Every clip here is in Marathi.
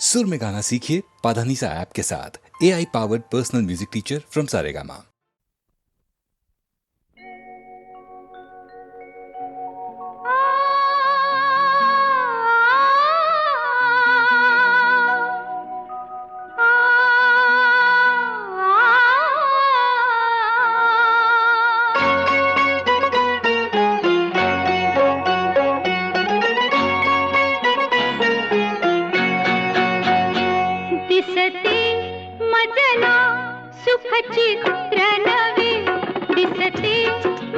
सुर में गाना सीखिए पाधानीसा ऐप के साथ। AI powered personal music teacher from Saregama. दिसते मजला सुखचित्र नवे, दिसते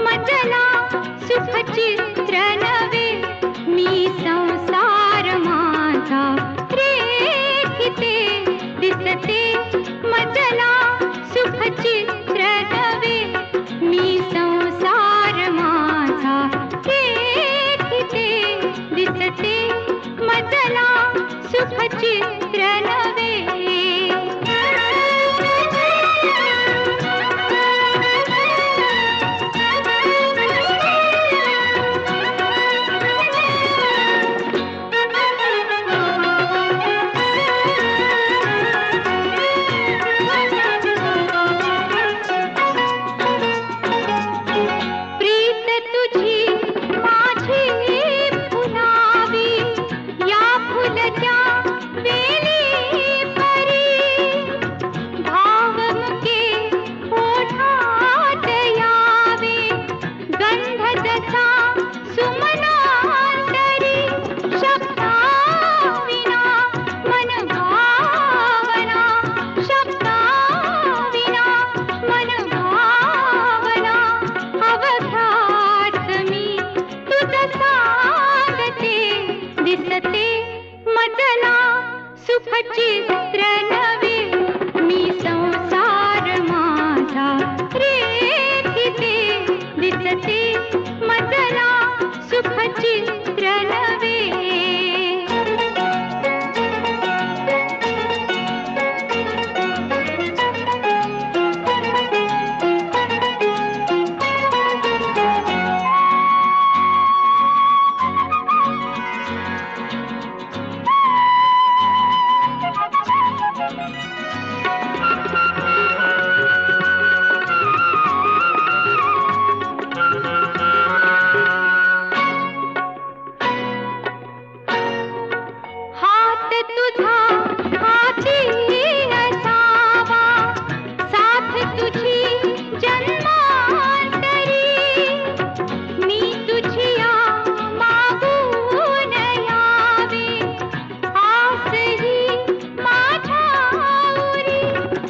मजला सुखचित्र नवे, मी संसार माझा रेखिते, दिसते मजला सुखचित्र नवे, मी संसार माझा रेखिते, दिसते मजला सुखचित्र नवे। दिसते मजला सुखचित्र नवे, मी संसार माझा रेखिते, दिसते मजला सुखचित्र नवे। तुझा हाती असावा, साथ तुझी जन्मांतरी, मी तुझिया मागून यावे, आसही माझ्या उरी,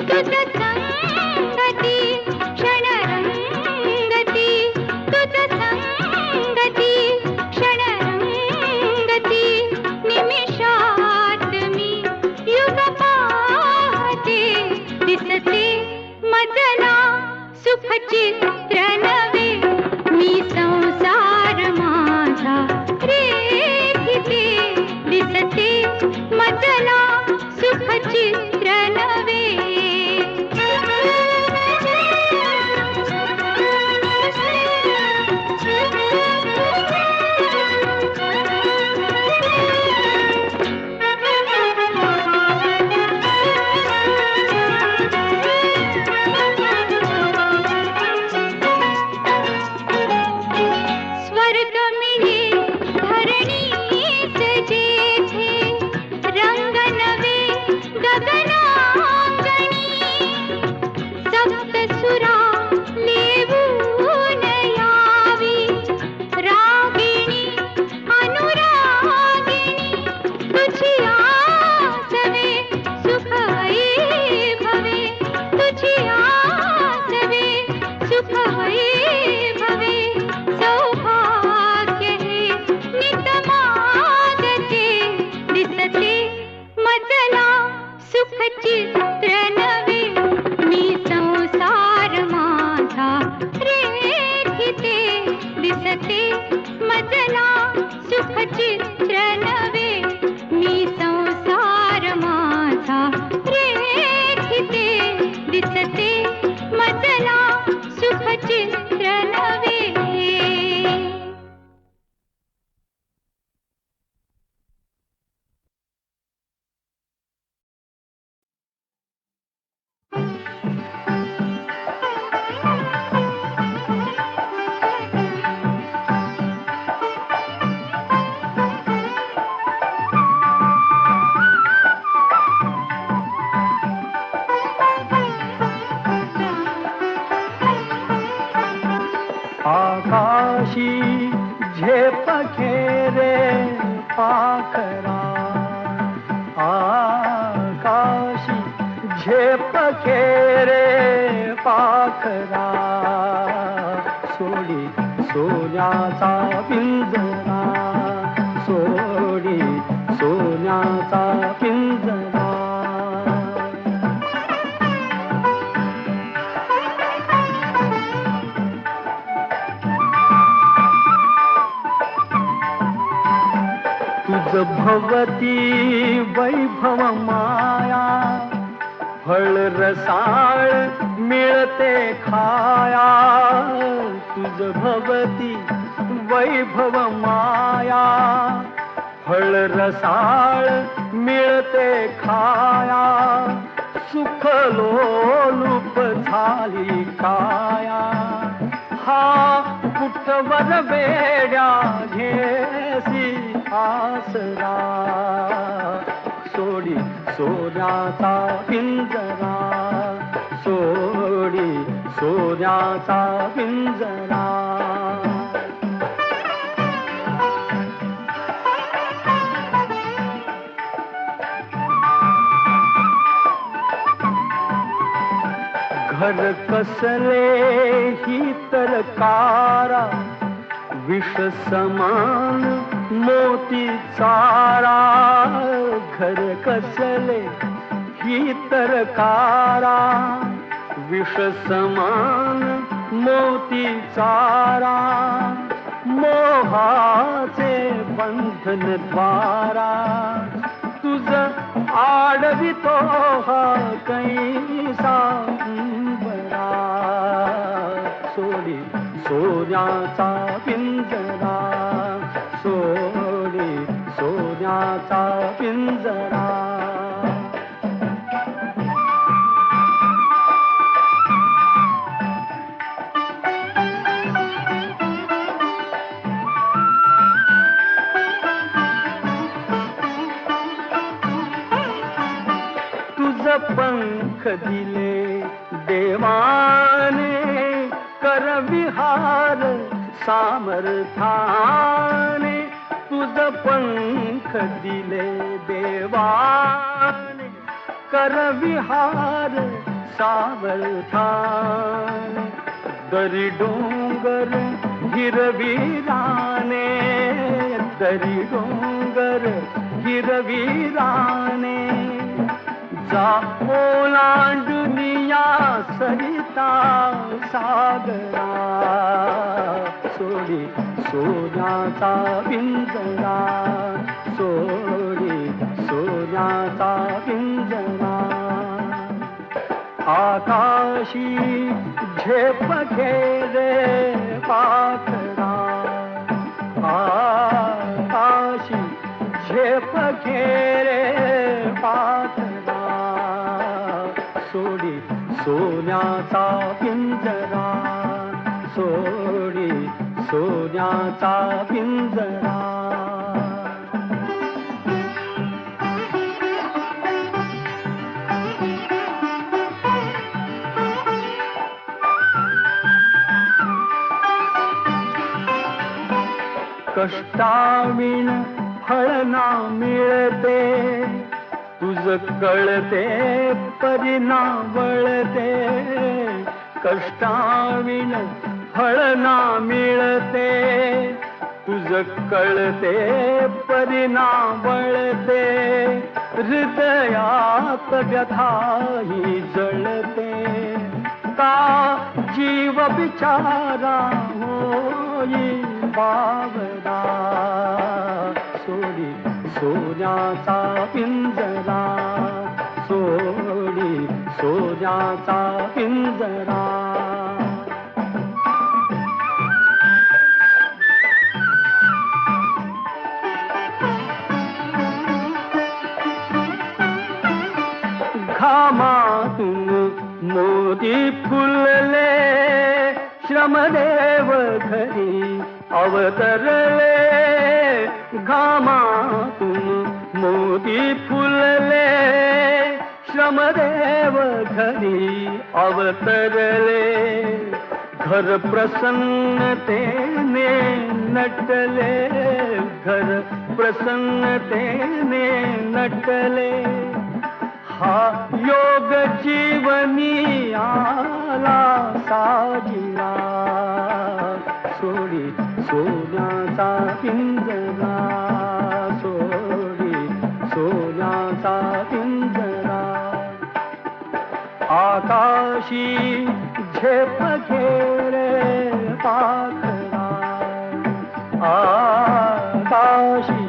तुझ संगती क्षणरंगती, तुझ संगती क्षणरंगती, निमिषा दिसते मजला सुखचित्र नवे, मी संसार माझा रेखिते, दिसते मजला सुखचित्र नवे। सुखचित्र नवे, मी संसार माझा रेखिते, दिसते मजला सुखचित्र नवे, मी संसार माझा रेखिते, दिसते मजला सुखचित्र नवे। झेप खेरे पाखरा सोडी सोन्याचा पिंजरा सोडी सोन्याचा पिंजरा तुझ भवती वैभव माया फळ रसाळ मिळते खाया तुझ भवती वैभव माया फळ रसाळ मिळते खाया सुख लोलूप झाली काया हा कुठवर वेड्या घेसी आसरा सोडी सोन्याचा पिंजरा सोडी सोन्याचा पिंजरा घर कसले ही तर कारा विष समान मोती चारा घर कसले ही तर कारा विष समान मोती चारा मोहाचे बंधन द्वारा तुझ आडवितो हा कैसा बरा सोडी सोन्याचा पिंजरा सोडी सोन्याचा पिंजरा पंख दिले देवाने कर विहार सामर्थाने तुझ पंख दिले देवाने कर विहार सामर्थाने दरी डोंगर हिरवीराने दरी डोंगर हिरवीराने जा ओलांडुनिया सरिता सागरा सोडी सोन्याचा पिंजरा सोडी सोन्याचा पिंजरा आकाशी झेप घेरे पाखरा आकाशी झेप घेरे पाखरा सोडी सोन्याचा पिंजरा सोडी सोन्याचा पिंजरा कष्टाविण फळ ना मिळते तुझ कळते परिणा वळते कष्टाविण फळ ना मिळते तुझ कळते परिणा वळते हृदयात व्यथाही जळते का जीव बिचारा होई बावरा सोडी सोन्याचा पिंजरा सोडी सोन्याचा पिंजरा घामातून मोती फुलले श्रमदेव घरी अवतरले घामातून मोती फुलले श्रमदेव घरी अवतरले घर प्रसन्नतेने नटले घर प्रसन्नतेने नटले हा योग जीवनी आला साजिला सोडी सोन्याचा पिंजरा सोडी सोन्याचा पिंजरा आकाशी झेप घेरे पाखरा आकाशी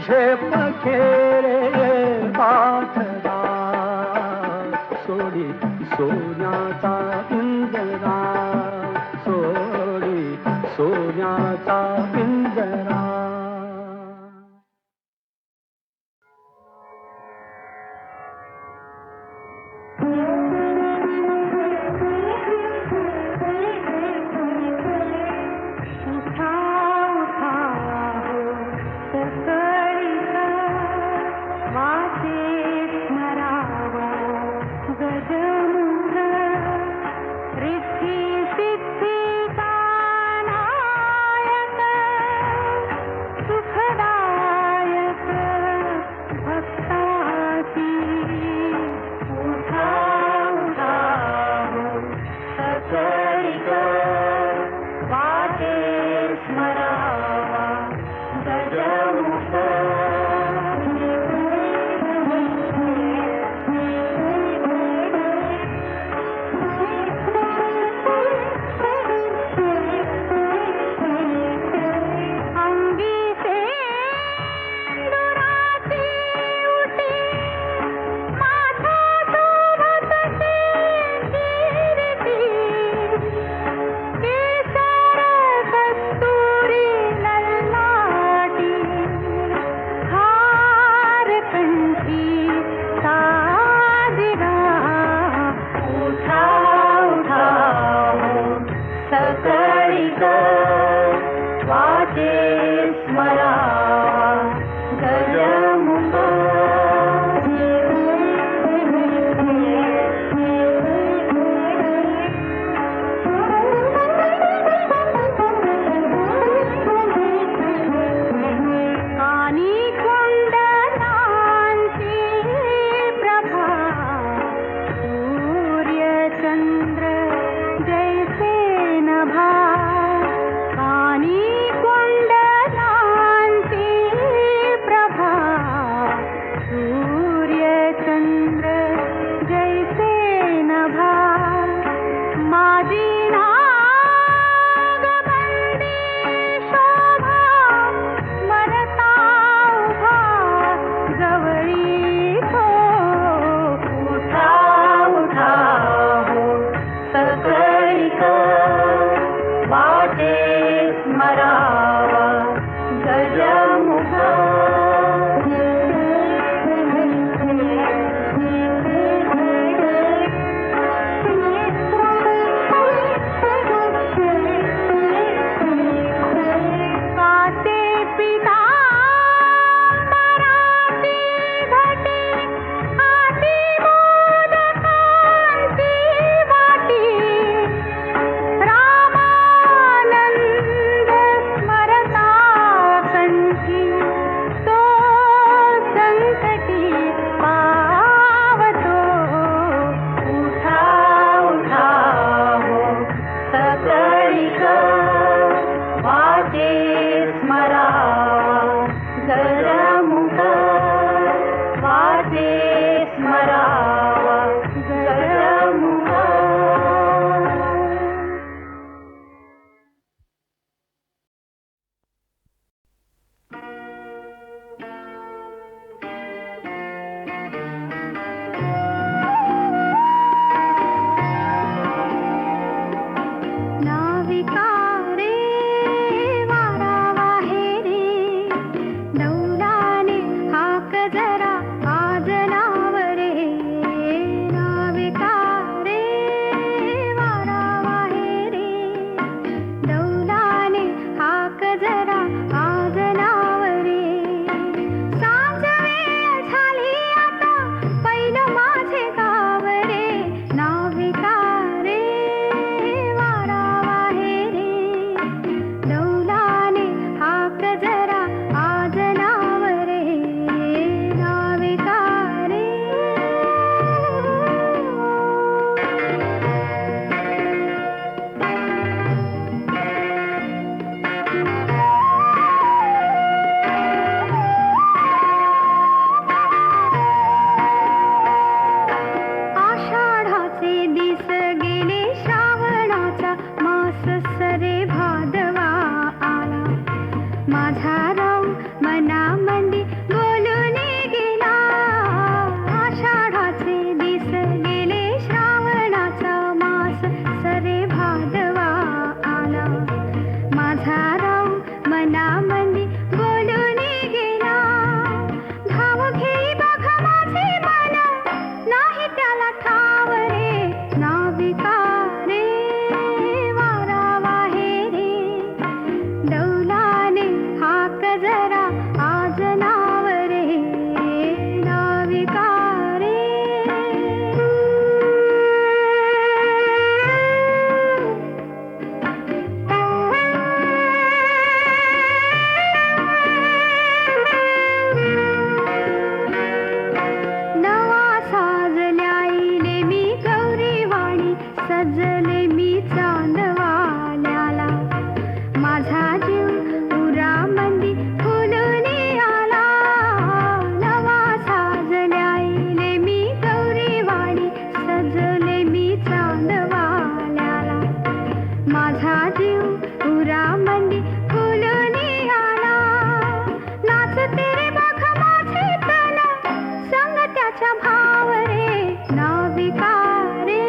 झेप घेरे पाखरा सोडी सोन्याचा पिंजरा सोडी सोन्याचा पिंजरा वाचे स्मरावा गजमुद्रा वाऱ्याचा भाव रे नाविका रे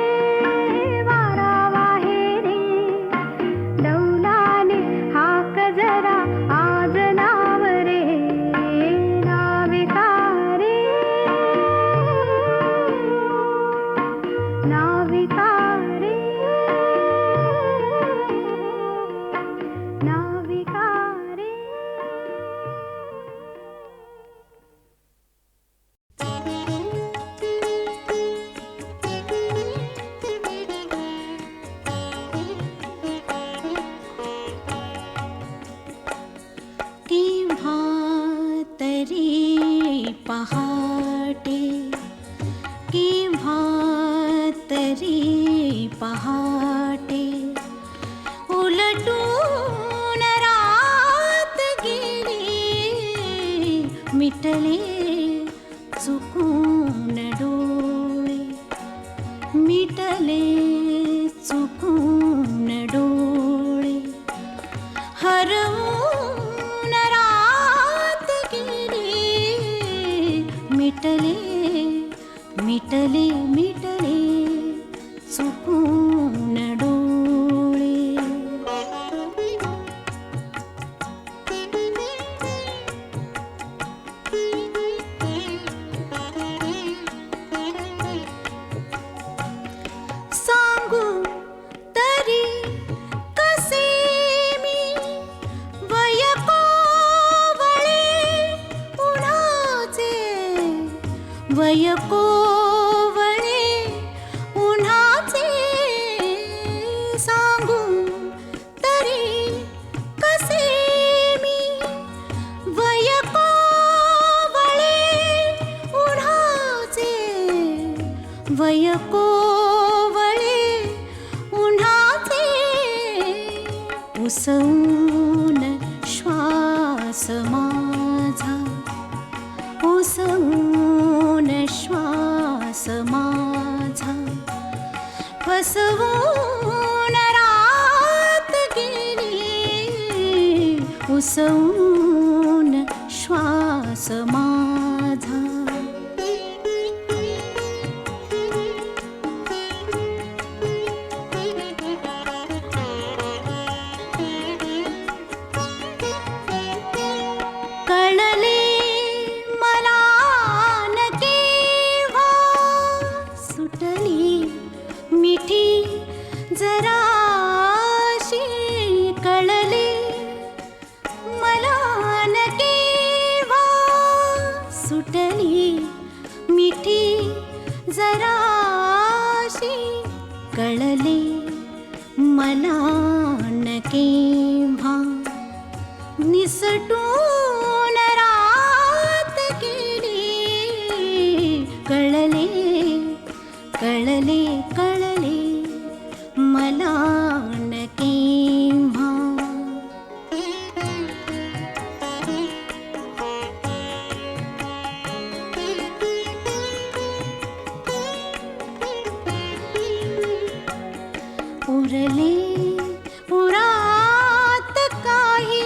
वारा वाहे रे डौलाने हाक जरा आज नाव रे नाविका रे नाविका रे नाविका रे केव्हा तरी पहाटे केव्हा तरी पहाटे उलटून रात गेली मिटले चुकून डोळे मिटले चुकून डोळे हरवून रात गेली मिटले मिटले मिटले चुकून डोळे सांगू तरी कसे मी वय कोवळे उन्हाचे वय कोवळे उन्हाचे सांगू तरी कसे मी वय कोवळे उन्हाचे वय कोवळे उन्हाचे उसवून श्वास माझा उसवून श्वास माझा फसवून रात गेली उसवून श्वास माझा कळले मला न केव्हा सुटली मिठी जराशी कळले मला न केव्हा सुटली मिठी जराशी कळले मला न केव्हा निसटून रात गेली कळले कळले कळले मला न केव्हा उरले उरात काही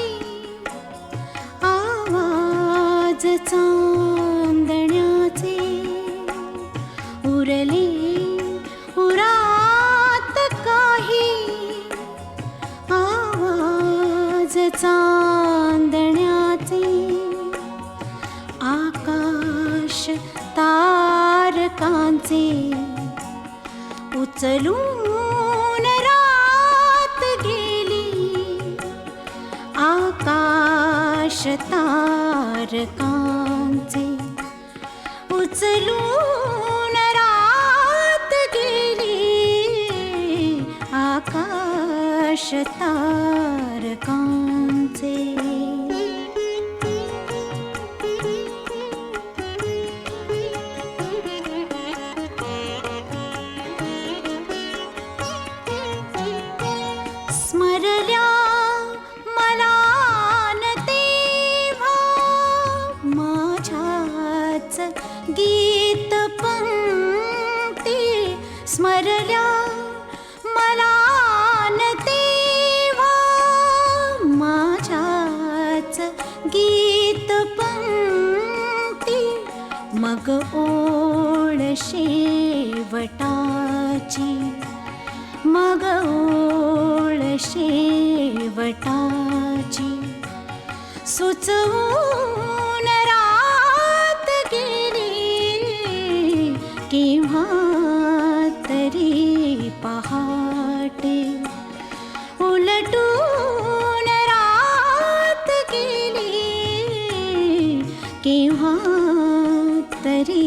आवाज चांदण्याचे उरले उरात काही आवाज चांदण्याचे आकाश तारकांचे उचलून रात गेली आकाश तारकांचे उचलून रात गेली आकाश तारकांचे स्मरल्या मला न तेव्हा माझ्याच गीत पंक्ती स्मरल्या मला न तेव्हा माझ्याच गीत पंक्ती मग मग ओळ शेवटाची, मग ओळ शेवटाची, सुचवून रात गेली केव्हा तरी पहाटे, उलटून रात गेली केव्हा तरी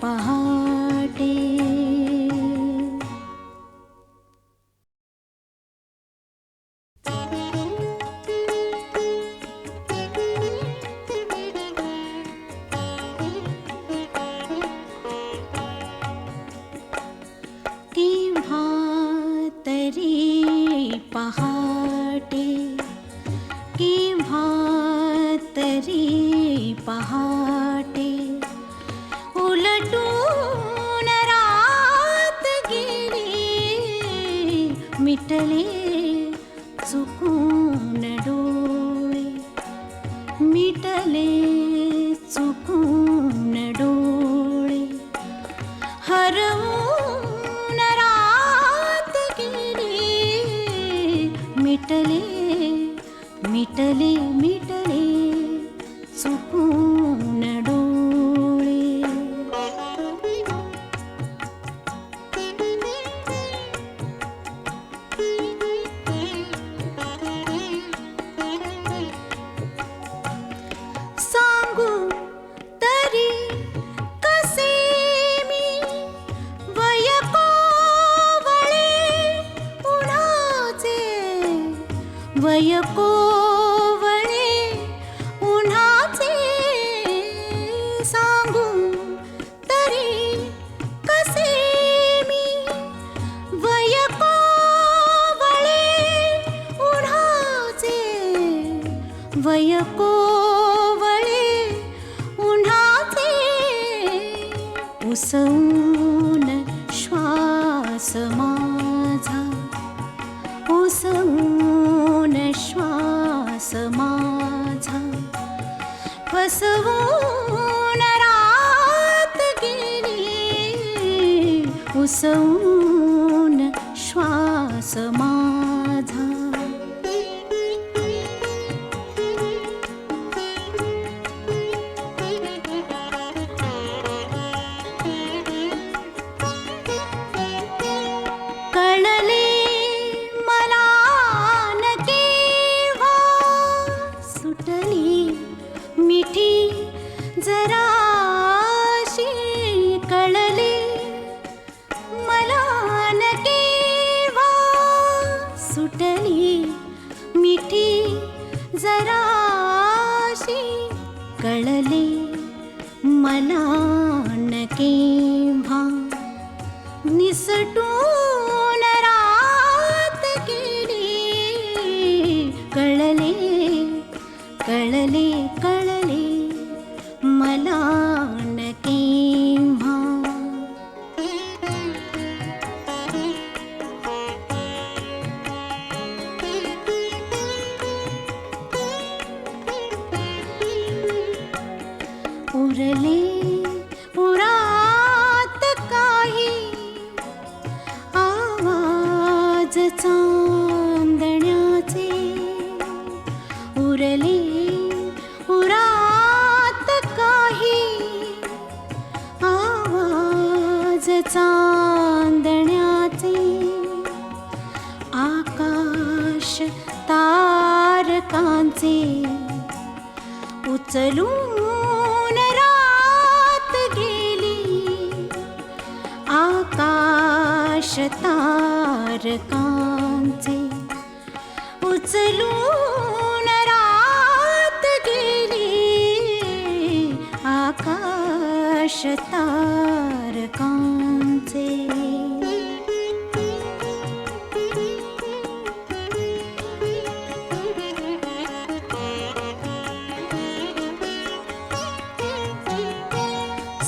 पहाटे. केव्हा तरी पहाटे, केव्हा तरी पहाटे, उलटून रात गेली मिटले चुकून डोळे, मिटले चुकून डोळे, हरवून रात गेली मिटले मिटले मिटले चुकून डोळे. सांगू तरी कसे मी वय कोवळे उन्हाचे, वय कोवळे उन्हाचे, सांगू तरी कसे मी वय कोवळे उन्हाचे, वय कोवळे उन्हाचे, उसवून श्वास माझा, उसवून श्वास माझा, फसवून रात गेली उसवून श्वास माझा. कळले मला न केव्हा सुटली मिठी जराशी, कळले मला न केव्हा सुटली मिठी जराशी, कळले मला न केव्हा निसटून रात गेली, कळले कळले कळले मला न केव्हा. उरले उरात काही आवाज चांदण्याचे, उरले उरात काही आवाज चांदण्याचे, आकाश तारकांचे, उचलून रात गेली आकाश तारकांचे, उचलून रात गेली आकाश तारकांचे.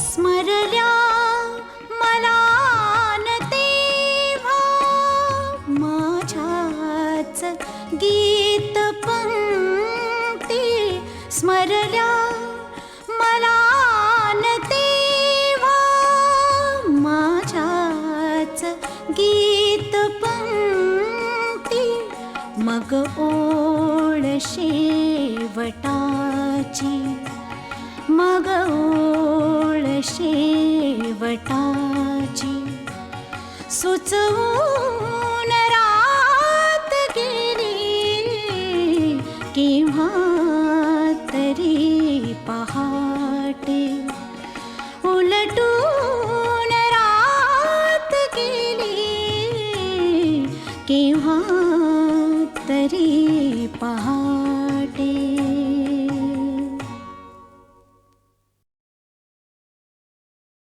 स्मरल्या मला न तेव्हा माझ्याच गीत पंक्ती, स्मरल्या मला न तेव्हा शेवटाची सुचवून